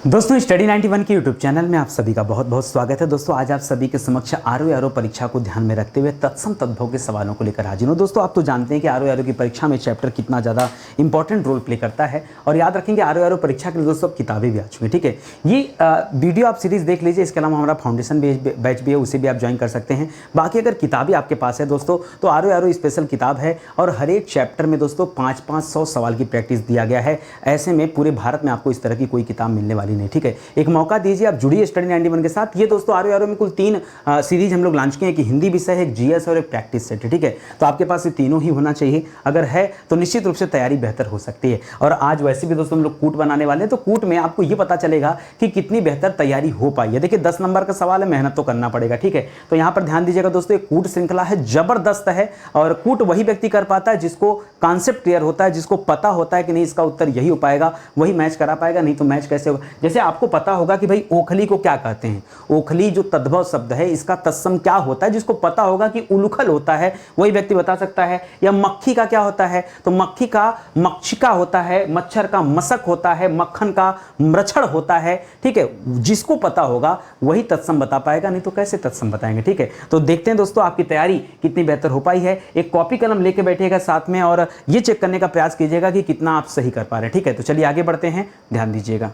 दोस्तों स्टडी 91 के YouTube channel में आप सभी का बहुत बहुत स्वागत है। दोस्तों आज आप सभी के समक्ष आरओ परीक्षा को ध्यान में रखते हुए तत्सम तद्भव के सवालों को लेकर हाजिर हूं। दोस्तों आप तो जानते हैं कि आरओ की परीक्षा में चैप्टर कितना ज़्यादा इंपॉर्टेंट रोल प्ले करता है और याद रखेंगे आरओ परीक्षा के लिए दोस्तों अब किताबें भी आ चुकी हैं। ठीक है, ये वीडियो आप सीरीज़ देख लीजिए। इसके अलावा हमारा फाउंडेशन बैच भी है, उसे भी आप ज्वाइन कर सकते हैं। बाकी अगर किताबें आपके पास है दोस्तों तो आरओ स्पेशल किताब है और हर एक चैप्टर में दोस्तों 500 सवाल की प्रैक्टिस दिया गया है। ऐसे में पूरे भारत में आपको इस तरह की कोई किताब मिलने वाली नहीं। ठीक है, एक मौका दीजिए, आप जुड़िए स्टडी 91 के साथ। ये दोस्तों आरओ में कुल 3 सीरीज हम लोग लॉन्च किए हैं कि हिंदी विषय है, एक जीएस और एक प्रैक्टिस सेट है। ठीक है, तो आपके पास ये तीनों ही होना चाहिए। अगर है तो निश्चित रूप से तैयारी बेहतर हो सकती है। और आज वैसे भी दोस्तों हम लोग कूट बनाने वाले हैं, तो कूट में आपको ये पता चलेगा कि कितनी बेहतर तैयारी हो पाई है। देखिए 10 नंबर का सवाल है, मेहनत तो करना पड़ेगा। ठीक है, तो यहाँ पर ध्यान दीजिएगा दोस्तों, एक कूट श्रृंखला है, जबरदस्त है। और कूट वही व्यक्ति कर पाता है जिसको कॉन्सेप्ट क्लियर होता है, जिसको पता होता है कि नहीं इसका उत्तर यही हो पाएगा, वही मैच करा पाएगा। नहीं तो मैच कैसे होगा? जैसे आपको पता होगा कि भाई ओखली को क्या कहते हैं, ओखली जो तद्भव शब्द है इसका तत्सम क्या होता है, जिसको पता होगा कि उलूखल होता है वही व्यक्ति बता सकता है। या मक्खी का क्या होता है, तो मक्खी का मक्षिका होता है, मच्छर का मशक होता है, मक्खन का मृक्षण होता है। ठीक है, जिसको पता होगा वही तत्सम बता पाएगा, नहीं तो कैसे तत्सम बताएंगे। ठीक है, तो देखते हैं दोस्तों आपकी तैयारी कितनी बेहतर हो पाई है। एक कॉपी कलम लेके बैठिएगा साथ में और ये चेक करने का प्रयास कीजिएगा कि कितना आप सही कर पा रहे हैं। ठीक है, तो चलिए आगे बढ़ते हैं, ध्यान दीजिएगा।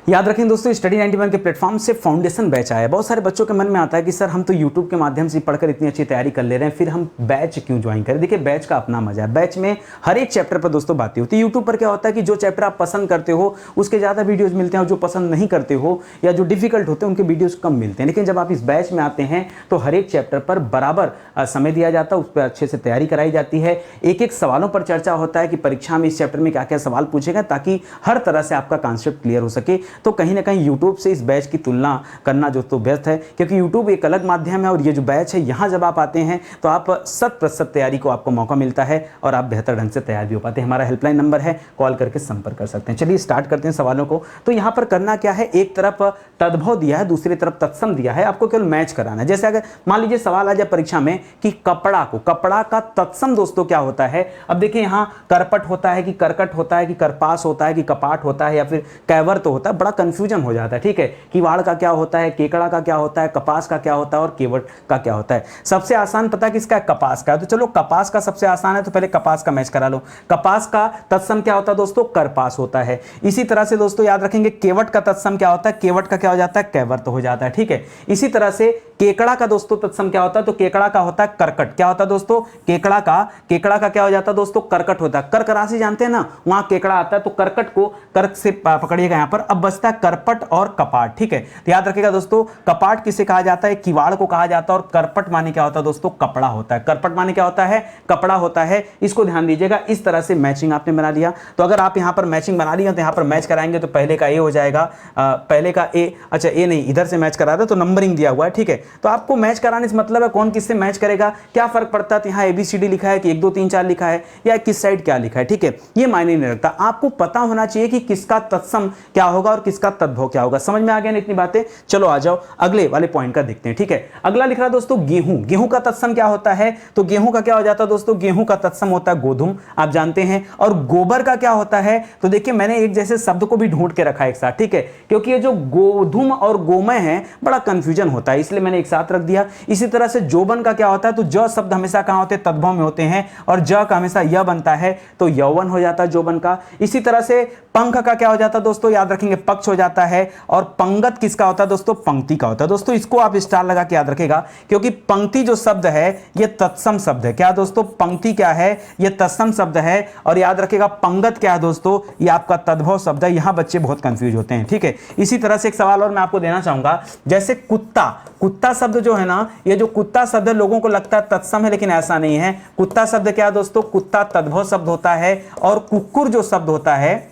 याद रखें दोस्तों स्टडी 91 के प्लेटफॉर्म से फाउंडेशन बैच आया है। बहुत सारे बच्चों के मन में आता है कि सर हम तो यूट्यूब के माध्यम से पढ़कर इतनी अच्छी तैयारी कर ले रहे हैं, फिर हम बैच क्यों ज्वाइन करें। देखिए बैच का अपना मजा है। बैच में हर एक चैप्टर पर दोस्तों बातें होती है। यूट्यूब पर क्या होता है कि जो चैप्टर आप पसंद करते हो उसके ज़्यादा वीडियोज़ मिलते हैं और जो पसंद नहीं करते हो या जो डिफिकल्ट होते हैं उनके वीडियोज़ कम मिलते हैं। लेकिन जब आप इस बैच में आते हैं तो हर एक चैप्टर पर बराबर समय दिया जाता है, उस पर अच्छे से तैयारी कराई जाती है। एक एक सवालों पर चर्चा होता है कि परीक्षा में इस चैप्टर में क्या क्या सवाल पूछेगा, ताकि हर तरह से आपका कॉन्सेप्ट क्लियर हो सके। तो कहीं ना कहीं यूट्यूब से इस बैच की तुलना करना जो तो बेस्ट है, क्योंकि यूट्यूब एक अलग माध्यम है और ये जो बैच है यहाँ जब आप आते हैं तो आप 100% तैयारी को आपको मौका मिलता है और आप बेहतर ढंग से तैयार भी हो पाते हैं। हमारा हेल्पलाइन नंबर है, कॉल करके संपर्क कर सकते हैं। चलिए स्टार्ट करते हैं सवालों को। तो यहाँ पर करना क्या है, एक तरफ तद्भव दिया है, दूसरी तरफ तत्सम दिया है, आपको केवल मैच कराना है। जैसे अगर मान लीजिए सवाल आ जाए परीक्षा में कि कपड़ा का तत्सम दोस्तों क्या होता है। अब देखिए यहाँ करपट होता है कि करकट होता है कि करपास होता है कि कपाट होता है या फिर कैवर्त होता है, बड़ा कंफ्यूजन हो जाता है। ठीक है, किवाड़ का क्या होता है, केकड़ा का क्या होता है, कपास का क्या होता है और केवट का क्या होता है। सबसे आसान पता है किसका है, कपास का है। तो चलो कपास का सबसे आसान है तो पहले कपास का मैच करा लो। कपास का तत्सम क्या होता है दोस्तों, करपास होता है। इसी तरह से दोस्तों याद रखेंगे केवट का तत्सम क्या होता है, केवट का क्या हो जाता है, कैवर्त हो जाता है। ठीक है, इसी तरह से केकड़ा का दोस्तों तत्सम क्या होता है, तो केकड़ा का होता है करकट। क्या होता है दोस्तों, केकड़ा का क्या हो जाता है दोस्तों, करकट होता है। कर्क राशि जानते हैं ना, वहां केकड़ा आता है, तो करकट को कर्क से पकड़िएगा यहाँ पर। अब बचता है करपट और कपाट। ठीक है, तो याद रखिएगा दोस्तों कपाट किसे कहा जाता है, किवाड़ को कहा जाता है। और करपट माने क्या होता है दोस्तों, कपड़ा होता है। करपट माने क्या होता है, कपड़ा होता है। इसको ध्यान दीजिएगा। इस तरह से मैचिंग आपने बना लिया। तो अगर आप यहाँ पर मैचिंग बना लिया तो यहाँ पर मैच कराएंगे तो पहले का ए हो जाएगा, पहले का ए, अच्छा ए नहीं, इधर से मैच करा दो तो नंबरिंग दिया हुआ है। ठीक है, तो आपको मैच कराने से मतलब है कौन किससे मैच करेगा, क्या फर्क पड़ता है। तो यहाँ ABCD लिखा है कि 1 2 3 4 लिखा है या किस साइड क्या लिखा है। ठीक है, ये मायने नहीं रखता। आपको पता होना चाहिए कि किसका तत्सम क्या होगा और किसका तद्भव क्या होगा। समझ में आ गया ना इतनी बातें। चलो आ जाओ अगले वाले पॉइंट का देखते हैं। ठीक है, अगला लिख रहा है दोस्तों गेहूं का तत्सम क्या होता है, तो गेहूं का क्या हो जाता है दोस्तों, गेहूं का तत्सम होता है गोधूम, आप जानते हैं। और गोबर का क्या होता है, तो देखिए मैंने एक जैसे शब्द को भी ढूंढ के रखा है एक साथ। ठीक है, क्योंकि ये जो गोधूम और गोमय है बड़ा कंफ्यूजन होता है, इसलिए मैंने एक साथ रख दिया। इसी तरह से जोबन का क्या होता है, तो ज शब्द हमेशा कहां होते हैं, तद्भव में होते हैं और ज का हमेशा य बनता है, तो यौवन हो जाता है जोबन का। इसी तरह से पंख का क्या हो जाता है दोस्तों, याद रखेंगे पक्ष हो जाता है। और पंगत किसका होता है दोस्तों, पंक्ति का होता है। दोस्तों इसको आप स्टार लगा के याद रखेगा, क्योंकि पंक्ति जो शब्द है ये तत्सम शब्द है। क्या दोस्तों, पंक्ति क्या है, ये तत्सम शब्द है। और याद रखेगा पंगत क्या है दोस्तों, ये आपका तद्भव शब्द है। यहां बच्चे बहुत कंफ्यूज होते हैं। ठीक है, इसी तरह से एक सवाल और मैं आपको देना चाहूंगा, जैसे कुत्ता शब्द जो है ना, ये जो कुत्ता शब्द है लोगों को लगता है तत्सम है, लेकिन ऐसा नहीं है। कुत्ता शब्द क्या है दोस्तों, कुत्ता तद्भव शब्द होता है। और कुक्कुर जो शब्द होता है,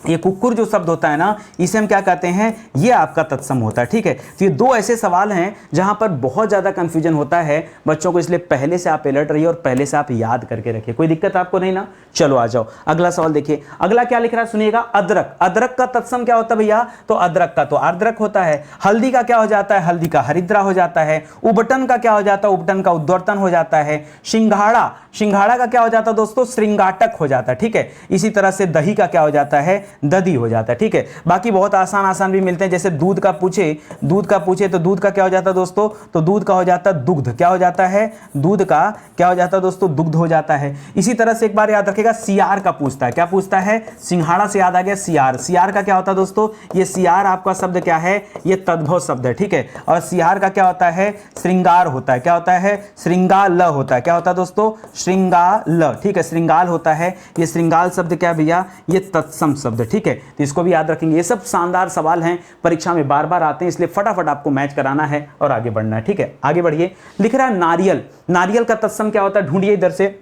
ये कुक्कुर जो शब्द होता है ना, इसे हम क्या कहते हैं, ये आपका तत्सम होता है। ठीक है, तो ये 2 ऐसे सवाल हैं जहां पर बहुत ज्यादा कंफ्यूजन होता है बच्चों को, इसलिए पहले से आप अलर्ट रहिए और पहले से आप याद करके रखिए। कोई दिक्कत आपको नहीं ना। चलो आ जाओ अगला सवाल देखिए। अगला क्या लिख रहा है सुनिएगा, अदरक का तत्सम क्या होता है भैया, तो अदरक का तो आर्द्रक होता है। हल्दी का क्या हो जाता है, हल्दी का हरिद्रा हो जाता है। उबटन का क्या हो जाता है, उबटन का उद्वर्तन हो जाता है। सिंघाड़ा का क्या हो जाता है दोस्तों, श्रृंगाटक हो जाता है। ठीक है, इसी तरह से दही का क्या हो जाता है, दधी हो जाता है, ठीक है। बाकी बहुत आसान आसान भी मिलते हैं, जैसे दूध का पूछे तो दूध का क्या हो जाता है दोस्तों, तो दूध का हो जाता है दुग्ध, क्या हो जाता है, दूध का क्या हो जाता है दोस्तों, दुग्ध हो जाता है। इसी तरह से एक बार याद रखिएगा, सियार का पूछता है, क्या पूछता है, सिंघाड़ा से याद आ गया सियार। सियार का क्या होता है दोस्तों, ये सियार आपका शब्द क्या है, ये तद्भव शब्द है, ठीक है। और सियार का क्या होता है, श्रृंगार होता है, क्या होता है, श्रृंगाल होता है, क्या होता है दोस्तों, श्रृंगाल, ठीक है, श्रृंगाल होता है। ये श्रृंगाल शब्द क्या भैया, ये तत्सम शब्द, ठीक है। तो इसको भी याद रखेंगे। ये सब शानदार सवाल हैं, परीक्षा में बार बार आते हैं, इसलिए फटाफट आपको मैच कराना है और आगे बढ़ना है, ठीक है। आगे बढ़िए, लिख रहा है नारियल। नारियल का तत्सम क्या होता है, ढूंढिए इधर से।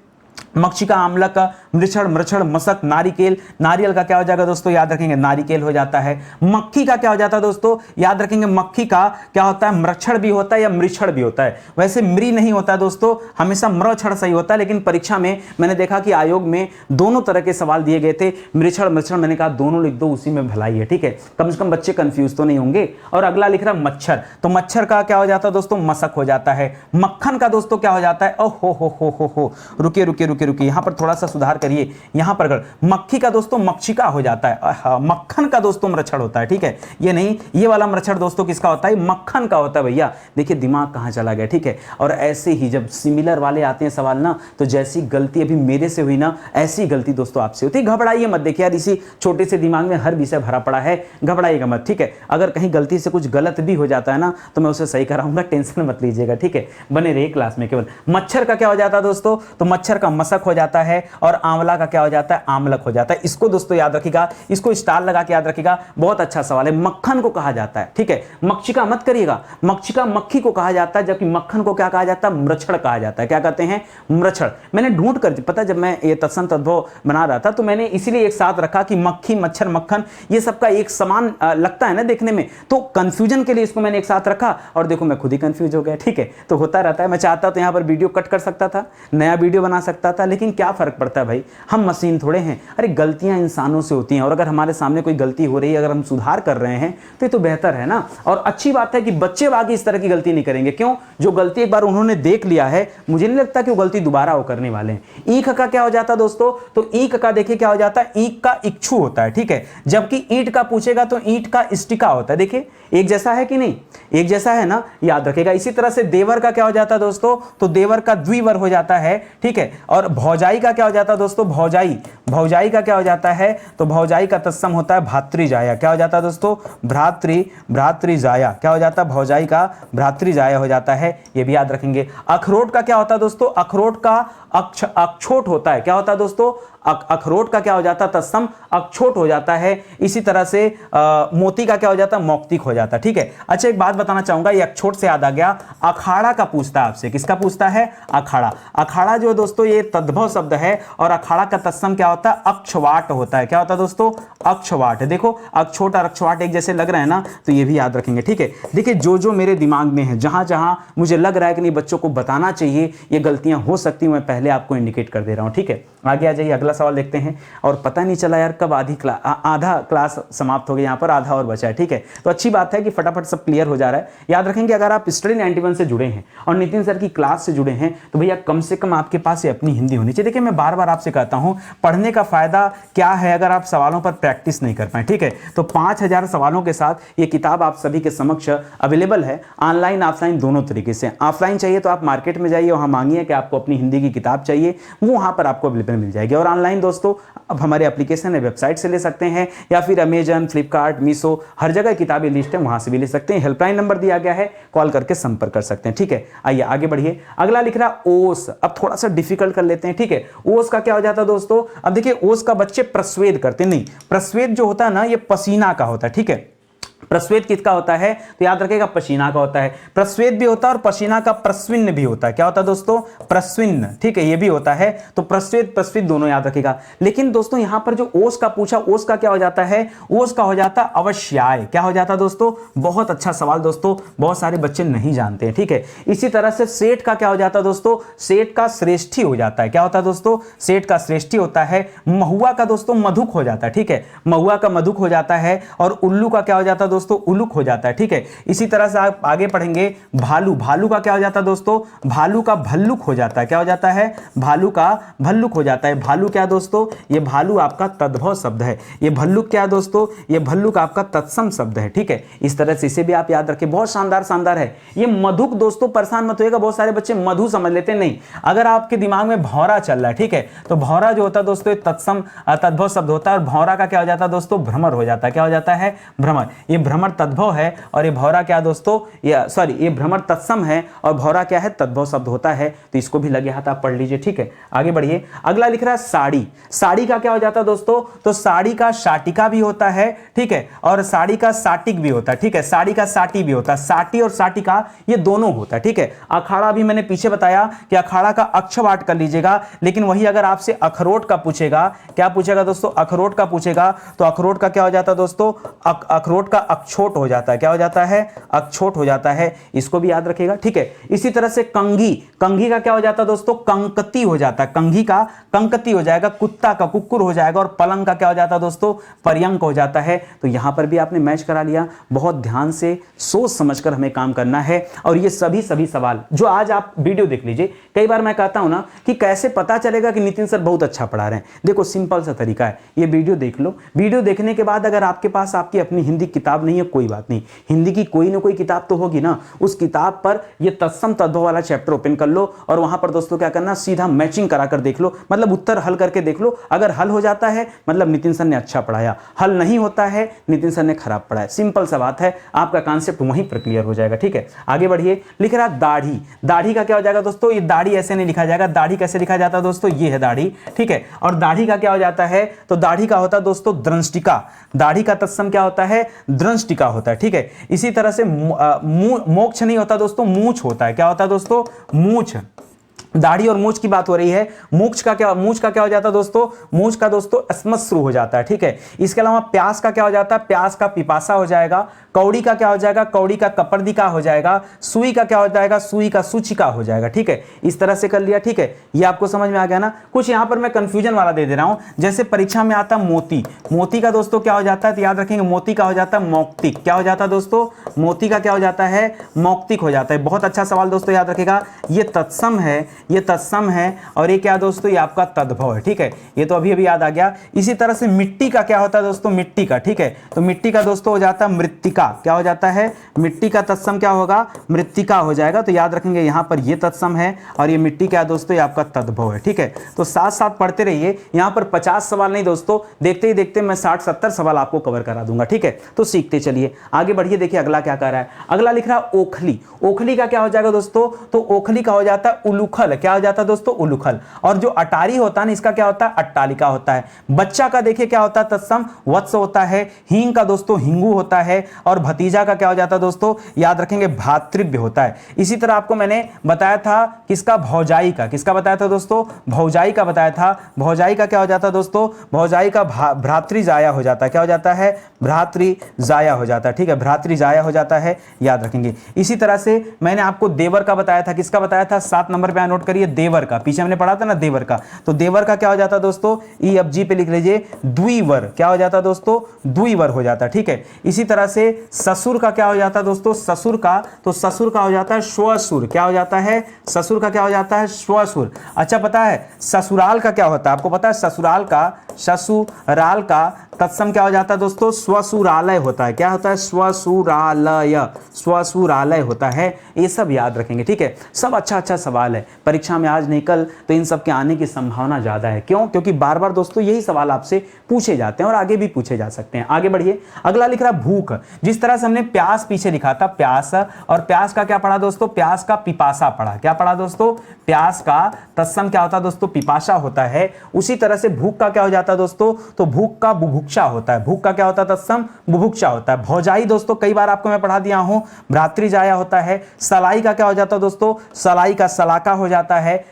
मक्षिका, आम्लक, मृक्षण, मृक्षण, मशक, नारिकेल। नारियल का क्या हो जाएगा दोस्तों, याद रखेंगे नारिकेल हो जाता है। मक्खी का क्या हो जाता है दोस्तों, याद रखेंगे मक्खी का क्या होता है, मृक्षण भी होता है या मृक्षण भी होता है। वैसे मृ नहीं होता है दोस्तों, हमेशा मृक्षण सही होता है, लेकिन परीक्षा में मैंने देखा कि आयोग में दोनों तरह के सवाल दिए गए थे, मृक्षण मृक्षण, मैंने कहा दोनों लिख दो, उसी में भलाई है, ठीक है, कम से कम बच्चे कंफ्यूज तो नहीं होंगे। और अगला लिख रहा मच्छर, तो मच्छर का क्या हो जाता है दोस्तों, मशक हो जाता है। मक्खन का दोस्तों क्या हो जाता है, ओ हो, रुकिए रुकिए रुकिए रुकिए, यहां पर थोड़ा सा सुधार करिए। यहां पर मक्खी का दोस्तों मक्षिका हो जाता है, मक्खन का दोस्तों मृक्षण होता है, ठीक है। ये नहीं, ये वाला मृक्षण दोस्तों किसका होता है, मक्खन का होता है भैया। देखिए दिमाग कहां चला गया, ठीक है। और ऐसे ही जब सिमिलर वाले आते हैं सवाल ना, तो जैसी गलती अभी मेरे से हुई ना, ऐसी गलती दोस्तों आपसे होती है। घबराइए मत, देखिए यार इसी छोटे से दिमाग में हर विषय भरा पड़ा है, घबराइएगा मत, ठीक है। अगर कहीं गलती से कुछ गलत भी हो जाता है ना, तो मैं उसे सही कराऊंगा, टेंशन मत लीजिएगा, ठीक है। बने रहिए क्लास में केवल। मच्छर का क्या हो जाता है दोस्तों, तो मच्छर का मशक हो जाता है, और आंवला का क्या हो जाता है, आमलक हो जाता है। इसको दोस्तों याद रखिएगा, इसको स्टार लगा के याद रखिएगा, बहुत अच्छा सवाल है। मक्खन को कहा जाता है, ठीक है, मक्षिका मत करिएगा, मक्षिका मक्खी को कहा जाता है, जबकि मक्खन को क्या कहा जाता है, मृक्षण कहा जाता है। क्या कहते हैं, मृक्षण। मैंने ढूंढ कर, पता जब मैं ये तत्सम तद्भव बना रहा था, तो मैंने इसीलिए एक साथ रखा कि मक्खी, मच्छर, मक्खन, ये सबका एक समान लगता है ना देखने में, तो कंफ्यूजन के लिए इसको मैंने एक साथ रखा, और देखो मैं खुद ही कंफ्यूज हो गया, ठीक है। तो होता रहता है, मैं चाहता तो यहां पर वीडियो कट कर सकता था, नया वीडियो बना सकता था, लेकिन क्या फर्क पड़ता है भाई, हम मशीन थोड़े हैं। अरे गलतियां इंसानों से होती हैं, और अगर हमारे सामने कोई गलती हो रही है, अगर हम सुधार कर रहे हैं, तो ये तो बेहतर है ना। और अच्छी बात है कि बच्चे बाकी इस तरह की गलती नहीं करेंगे। क्यों, जो गलती एक बार उन्होंने देख लिया है, मुझे नहीं लगता कि वो गलती दोबारा वो करने वाले हैं। ईख का क्या हो जाता है दोस्तों, तो ईख का देखिए क्या हो जाता है, ईख का इक्षु होता है, ठीक है। जबकि ईंट का पूछेगा तो ईंट का इष्टिका होता है। देखिए एक जैसा है कि नहीं, एक जैसा है ना, याद रखेगा। इसी तरह से देवर का क्या हो जाता है दोस्तों, तो देवर का द्विवर हो जाता है, ठीक है। और भौजाई का क्या हो जाता है दोस्तों, भौजाई, भौजाई का क्या हो जाता है, तो भौजाई का तत्सम होता है भातृजाया। क्या हो जाता है दोस्तों, भ्रातृजाया, क्या हो जाता है, भौजाई का भ्रातृजाया हो जाता है, ये भी याद रखेंगे। अखरोट का क्या होता है दोस्तों, अखरोट का अक्षोट होता है। क्या होता है दोस्तों, अखरोट का क्या हो जाता है, तत्सम अक्षोट हो जाता है। इसी तरह से मोती का क्या हो जाता है, मौक्तिक हो जाता है, ठीक है। अच्छा एक बात बताना चाहूंगा, ये अक्षोट से याद आ गया, अखाड़ा का पूछता है आपसे। किसका पूछता है, अखाड़ा। अखाड़ा जो दोस्तों ये तद्भव शब्द है, और अखाड़ा का तत्सम क्या होता है, अक्षवाट होता है। क्या होता है दोस्तों, अक्षवाट। देखो अक्षोट और अक्षवाट एक जैसे लग रहे हैं ना, तो ये भी याद रखेंगे, ठीक है। देखिए जो जो मेरे दिमाग में है, जहां जहां मुझे लग रहा है कि नहीं बच्चों को बताना चाहिए, ये गलतियां हो सकती हैं, मैं पहले आपको इंडिकेट कर दे रहा हूं, ठीक है। आगे आ जाइए, अगला सवाल देखते हैं। और पता नहीं चला यार कब आधा क्लास समाप्त हो गया, यहाँ पर आधा और बचा है, ठीक है। तो अच्छी बात है कि फटाफट सब क्लियर हो जा रहा है। याद रखेंगे अगर आप स्टडी 91 से जुड़े हैं और नितिन सर की क्लास से जुड़े हैं, तो भैया कम से कम आपके पास ये अपनी हिंदी होनी चाहिए। देखिए मैं बार बार आपसे कहता हूं, पढ़ने का फायदा क्या है अगर आप सवालों पर प्रैक्टिस नहीं कर पाए, ठीक है। तो 5000 सवालों के साथ ये किताब आप सभी के समक्ष अवेलेबल है, ऑनलाइन ऑफलाइन दोनों तरीके से। ऑफलाइन चाहिए तो आप मार्केट में जाइए, वहां मांगिए कि आपको अपनी हिंदी की किताब चाहिए, वो वहां पर आपको अवेलेबल मिल जाएगी। और ऑनलाइन दोस्तों अब हमारे एप्लीकेशन है, वेबसाइट से ले सकते हैं, या फिर अमेजन, फ्लिपकार्ट, मीशो, हर जगह किताबें लिस्ट है, वहां से भी ले सकते हैं। हेल्पलाइन नंबर दिया गया है, कॉल करके संपर्क कर सकते हैं, ठीक है। आइए आगे बढ़िए। अगला लिख रहा ओस, अब थोड़ा सा डिफिकल्ट कर लेते हैं, ठीक है। ओस का क्या हो जाता है दोस्तों, अब देखिए ओस का बच्चे प्रस्वेद करते नहीं, प्रस्वेद जो होता है ना ये पसीना का होता है, ठीक है। प्रस्वेद किसका होता है, तो याद रखिएगा पसीना का होता है। प्रस्वेद भी होता है और पसीना का प्रस्विन्न भी होता है। क्या होता है दोस्तों, प्रस्विन्न, ठीक है, ये भी होता है। तो प्रस्वेद प्रस्वित दोनों याद रखिएगा। लेकिन दोस्तों यहां पर जो ओस का पूछा, ओस का क्या हो जाता है, ओस का हो जाता है अवश्याय। क्या हो जाता है दोस्तों, बहुत अच्छा सवाल दोस्तों, बहुत सारे बच्चे नहीं जानते हैं, ठीक है। इसी तरह से सेठ का क्या हो जाता है दोस्तों, सेठ का श्रेष्ठी हो जाता है। क्या होता है दोस्तों, सेठ का श्रेष्ठी होता है। महुआ का दोस्तों मधुक हो जाता है, ठीक है, महुआ का मधुक हो जाता है। और उल्लू का क्या हो जाता है दोस्तों, दोस्तों उलुक हो जाता है, ठीक है। इसी तरह से आप आगे पढ़ेंगे भालू, भालू का क्या हो जाता है दोस्तों, भालू का भल्लुक हो जाता है, क्या हो जाता है, भालू का भल्लुक हो जाता है। भालू क्या दोस्तों, ये भालू आपका तद्भव शब्द है, ये भल्लुक क्या दोस्तों, ये भल्लुक आपका तत्सम शब्द है, ठीक है। इस तरह से इसे भी आप याद रखें, बहुत शानदार शानदार है। ये मधुक दोस्तों, परेशान मत होइएगा, बहुत सारे बच्चे मधु समझ लेते हैं, नहीं, अगर आपके दिमाग में भौरा चल रहा है, ठीक है, तो भौरा जो होता है दोस्तों ये तत्सम तद्भव शब्द होता है, और भौरा का क्या हो जाता है दोस्तों, भ्रमर हो जाता है, क्या हो जाता है, भ्रमर। ये भ्रमर तद्भव है और ये भौरा क्या दोस्तों, ये सॉरी ये भ्रमर तत्सम है और भौरा क्या है, तद्भव शब्द होता है। तो इसको भी लगे हाथ आप पढ़ लीजिए, ठीक है। आगे बढ़िए, अगला लिख रहा है साड़ी, साड़ी का क्या हो जाता है दोस्तों, तो साड़ी का शाटिका भी होता है, ठीक है, और साड़ी का साटिक भी होता है, ठीक है, साड़ी का साटी भी होता है, साटी और साटिका ये दोनों होता है, ठीक है। अखाड़ा भी मैंने पीछे बताया कि अखाड़ा का अक्षवाट कर लीजिएगा, लेकिन वही अगर आपसे अखरोट का पूछेगा, क्या पूछेगा दोस्तों, अखरोट का पूछेगा, तो अखरोट का क्या हो जाता है दोस्तों, अखरोट का अक्षोट हो जाता है, क्या हो जाता है, अक्षोट हो जाता है, इसको भी याद रखिएगा, ठीक है। इसी तरह से कंघी, कंघी का क्या हो जाता है दोस्तों, कंकती हो जाता है, कंघी का कंकती हो जाएगा, कुत्ता का कुक्कुर हो जाएगा, और पलंग का क्या हो जाता है दोस्तों, पर्यंक हो जाता है। तो यहां पर भी आपने मैच करा लिया, बहुत ध्यान से सोच समझकर हमें काम करना है। और ये सभी सवाल जो आज आप वीडियो देख लीजिए, कई बार मैं कहता हूं ना कि कैसे पता चलेगा कि नितिन सर बहुत अच्छा पढ़ा रहे हैं, देखो सिंपल सा तरीका है, ये वीडियो देख लो, वीडियो देखने के बाद अगर आपके पास आपकी अपनी हिंदी किताब नहीं है, कोई बात नहीं, हिंदी की कोई ना कोई किताब तो होगी ना, उस किताब पर ये तत्सम तद्भव वाला चैप्टर ओपन कर लो, और वहां पर दोस्तों क्या करना, सीधा मैचिंग करा कर देख लो, मतलब उत्तर हल करके देख लो, अगर हल हो जाता है मतलब नितिन सर ने अच्छा पढ़ाया, हल नहीं होता है नितिन सर ने खराब पढ़ाया, सिंपल सा बात है, आपका कॉन्सेप्ट वहीं पर क्लियर हो जाएगा, ठीक है। आगे बढ़िए, लिख रहा दाढ़ी, दाढ़ी का क्या हो जाएगा दोस्तों, ये दाढ़ी ऐसे नहीं लिखा जाएगा, दाढ़ी कैसे लिखा जाता है दोस्तों, ये है दाढ़ी, ठीक है। और दाढ़ी का क्या हो जाता है, तो दाढ़ी का होता है दोस्तों दृष्टिका, दाढ़ी का तत्सम क्या होता है, दृष्टिका होता है, ठीक है। इसी तरह से मोक्ष नहीं होता दोस्तों, मूछ होता है, क्या होता है दोस्तों, मूछ, दाढ़ी और मूछ की बात हो रही है, मूछ का क्या हो जाता है दोस्तों, मूछ का दोस्तों श्मश्रु हो जाता है, ठीक है। इसके अलावा प्यास का क्या हो जाता है, प्यास का पिपासा हो जाएगा, कौड़ी का क्या हो जाएगा, कौड़ी का कपर्दिका हो जाएगा, सुई का क्या हो जाएगा, सुई का सूचिका हो जाएगा, ठीक है। इस तरह से कर लिया, ठीक है, ये आपको समझ में आ गया ना। कुछ यहां पर मैं कंफ्यूजन वाला दे दे रहा हूं, जैसे परीक्षा में आता मोती, मोती का दोस्तों क्या हो जाता है, तो याद रखेंगे मोती का हो जाता है मौक्तिक, क्या हो जाता है दोस्तों, मोती का क्या हो जाता है, मौक्तिक हो जाता है। बहुत अच्छा सवाल दोस्तों, याद रखेगा, ये तत्सम है, ये तत्सम है, और ये क्या दोस्तों, ये आपका तद्भव है, ठीक है, ये तो अभी अभी याद आ गया। इसी तरह से मिट्टी का क्या होता है दोस्तों, मिट्टी का, ठीक है, तो मिट्टी का दोस्तों हो जाता है मृत्तिका, क्या हो जाता है, मिट्टी का तत्सम क्या होगा, मृत्तिका हो जाएगा। तो याद रखेंगे यहां पर ये तत्सम है और ये मिट्टी क्या दोस्तों, ये आपका तद्भव है, ठीक है। तो साथ साथ पढ़ते रहिए, यहां पर 50 सवाल नहीं दोस्तों, देखते ही देखते मैं 60-70 सवाल आपको कवर करा दूंगा, ठीक है। तो सीखते चलिए, आगे बढ़िए। देखिए अगला क्या कर रहा है, अगला लिख रहा है ओखली, ओखली का क्या हो जाएगा दोस्तों, तो ओखली का हो जाता है उलूखल, क्या हो जाता है दोस्तों, उलूखल। और जो अटारी होता है ना, इसका क्या होता है, अट्टालिका होता है। बच्चा का देखिए क्या होता है, तत्सम वत्स होता है। हींग का दोस्तों हिंगू होता है, और भतीजा का क्या हो जाता है दोस्तों, याद रखेंगे भ्रातृव्य होता है। इसी तरह आपको मैंने बताया था किसका, भौजाई का, किसका बताया था दोस्तों, भौजाई का बताया था। भौजाई का क्या हो जाता है दोस्तों, भौजाई का भ्रातृजाया हो जाता है, क्या हो जाता है, भ्रातृजाया हो जाता है, ठीक है, भ्रातृजाया हो जाता है, याद रखेंगे। इसी तरह से मैंने आपको देवर का बताया था, किसका बताया था, 7 नंबर पे नोट करिए, देवर का, पीछे हमने पढ़ा था ना देवर का। तो देवर का क्या हो जाता है दोस्तों, ई अब जी पे लिख लीजिए, द्विवर, क्या हो जाता है दोस्तों, द्विवर हो जाता है, ठीक है। इसी तरह से ससुर का क्या हो जाता है दोस्तों, ससुर का, तो ससुर का हो जाता है श्वसुर, क्या हो जाता है, ससुर का क्या हो जाता है, श्वसुर। अच्छा पता है ससुराल का क्या होता है, आपको पता है ससुराल का तत्सम क्या हो जाता है दोस्तों, स्वसुरालय होता है, क्या होता है, स्वसुरालय होता है। ये सब याद रखेंगे, ठीक है। सब अच्छा सवाल है, परीक्षा में आज नहीं कल तो इन सब के आने की संभावना ज्यादा है। क्यों, क्योंकि बार बार दोस्तों यही सवाल आपसे पूछे जाते हैं और आगे भी पूछे जा सकते हैं। आगे बढ़िए, अगला लिख रहा भूख। जिस तरह से हमने प्यास पीछे लिखा था, प्यास, और प्यास का क्या पढ़ा दोस्तों, प्यास का पिपासा पढ़ा, क्या पढ़ा दोस्तों, प्यास का तत्सम क्या होता है दोस्तों, पिपासा होता है। उसी तरह से भूख का क्या हो जाता है दोस्तों, तो भूख का बुभुक्षा होता है, भूख का क्या होता है तत्सम, बुभुक्षा होता है। भौजाई दोस्तों कई बार आपको मैं पढ़ा दिया हूं, भ्रातृजाया होता है। सलाई का क्या हो जाता है दोस्तों, सलाई का सलाका हो जाता जाता है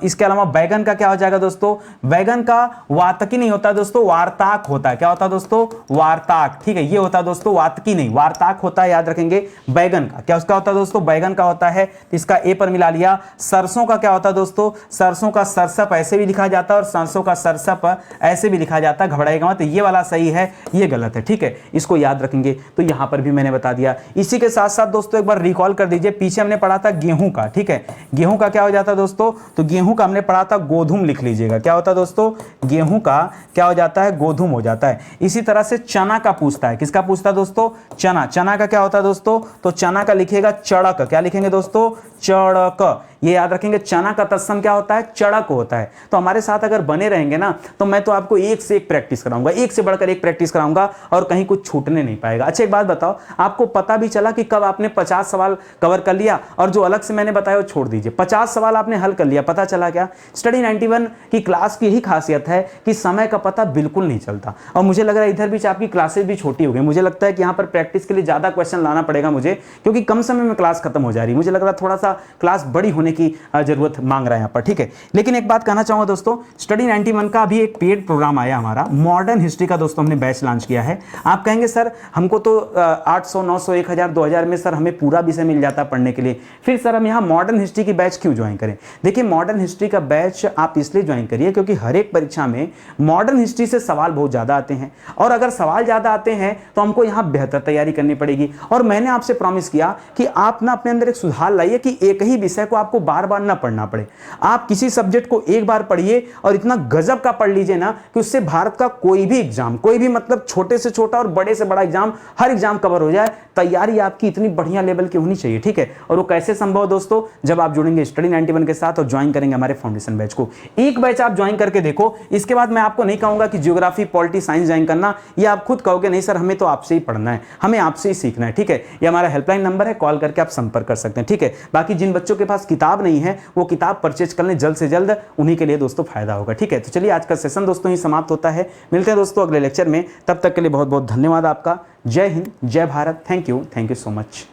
इसके अलावा बैगन का क्या हो जाएगा दोस्तों, बैगन का वातकी नहीं होता दोस्तों, वार्ताक होता है। क्या होता है दोस्तों, वार्ताक। ठीक है, ये होता है दोस्तों वातकी नहीं, वार्ताक होता है, याद रखेंगे। बैगन का क्या उसका होता है दोस्तों, बैगन का होता है, तो इसका ए पर मिला लिया। सरसों का क्या होता है दोस्तों, सरसों का सरसप ऐसे भी लिखा जाता है और सरसों का सरसप ऐसे भी लिखा जाता है, घबराएगा मत, ये वाला सही है, ये गलत है। ठीक है, इसको याद रखेंगे। तो यहां पर भी मैंने बता दिया। इसी के साथ साथ दोस्तों एक बार रिकॉल कर दीजिए, पीछे हमने पढ़ा था गेहूं का। ठीक है, गेहूं का क्या हो जाता है दोस्तों, तो गेहूं का हमने पढ़ा था गोधूम, लिख लीजिएगा। क्या होता है दोस्तों, गेहूं का क्या हो जाता है, गोधूम हो जाता है। इसी तरह से चना का पूछता है, किसका पूछता है दोस्तों, चना। चना का क्या होता है दोस्तों, तो चना का लिखिएगा चड़क। क्या लिखेंगे दोस्तों, चड़क। ये याद रखेंगे, चना का तत्सम क्या होता है, चड़क होता है। तो हमारे साथ अगर बने रहेंगे ना, तो मैं तो आपको एक से एक प्रैक्टिस कराऊंगा, एक से बढ़कर एक प्रैक्टिस कराऊंगा और कहीं कुछ छूटने नहीं पाएगा। अच्छा एक बात बताओ, आपको पता भी चला कि कब आपने 50 सवाल कवर कर लिया और जो अलग से मैंने बताया वो छोड़ दीजिए। 50 सवाल आपने हल कर लिया, पता चला क्या, स्टडी 91 की क्लास की यही खासियत है कि समय का पता बिल्कुल नहीं चलता। और मुझे लग रहा है इधर बीच आपकी क्लासेस भी छोटी हो गई। मुझे लगता है कि यहाँ पर प्रैक्टिस के लिए ज्यादा क्वेश्चन लाना पड़ेगा मुझे, क्योंकि कम समय में क्लास खत्म हो जा रही है। मुझे लग रहा है थोड़ा सा क्लास बड़ी होने की जरूरत मांग रहा है यहाँ पर। ठीक है, लेकिन एक बात कहना चाहूंगा दोस्तों, स्टडी 91 का अभी एक पेड प्रोग्राम आया हमारा, मॉडर्न हिस्ट्री का दोस्तों हमने बैच लॉन्च किया है। आप कहेंगे सर हमको तो 800 900 1000 2000 में सर हमें पूरा विषय मिल जाता है पढ़ने के लिए, फिर सर हम यहाँ मॉडर्न हिस्ट्री की बैच क्यों ज्वाइन करें। देखिए मॉडर्न हिस्ट्री का बैच आप इसलिए ज्वाइन करिए क्योंकि हर एक परीक्षा में मॉडर्न हिस्ट्री से सवाल बहुत ज्यादा आते हैं, और अगर सवाल ज्यादा आते हैं तो हमको यहाँ बेहतर तैयारी करनी पड़ेगी। और मैंने आपसे प्रॉमिस किया कि आप ना अपने अंदर एक सुधार लाइए कि एक ही विषय को आपको बार बार ना पढ़ना पड़े। आप किसी सब्जेक्ट को एक बार पढ़िए और इतना गजब का पढ़ लीजिए ना कि उससे भारत का कोई भी एग्जाम, कोई भी मतलब छोटे से छोटा और बड़े से बड़ा एग्जाम, हर एग्जाम कवर हो जाए। तैयारी आपकी इतनी बढ़िया लेवल की होनी चाहिए। ठीक है, और वो कैसे संभव दोस्तों, जब आप जुड़ेंगे स्टडी 91 के साथ और ज्वाइन करेंगे हमारे फाउंडेशन बैच को। एक बैच आप ज्वाइन करके देखो, इसके बाद मैं आपको नहीं कहूंगा कि ज्योग्राफी पॉलिटी साइंस ज्वाइन करना, ये आप खुद कहोगे नहीं सर हमें तो आपसे ही पढ़ना है, हमें आपसे ही सीखना है। ठीक है, ये हमारा हेल्पलाइन नंबर है, कॉल करके आप संपर्क कर सकते हैं। ठीक है, बाकी जिन बच्चों के पास किताब नहीं है वो किताब परचेज कर लें जल्द से जल्द, उन्हीं के लिए दोस्तों फायदा होगा। ठीक है, तो चलिए आज का सेशन दोस्तों ही समाप्त होता है। मिलते हैं दोस्तों अगले लेक्चर में, तब तक के लिए बहुत बहुत धन्यवाद आपका। जय हिंद, जय Bharat, thank you so much.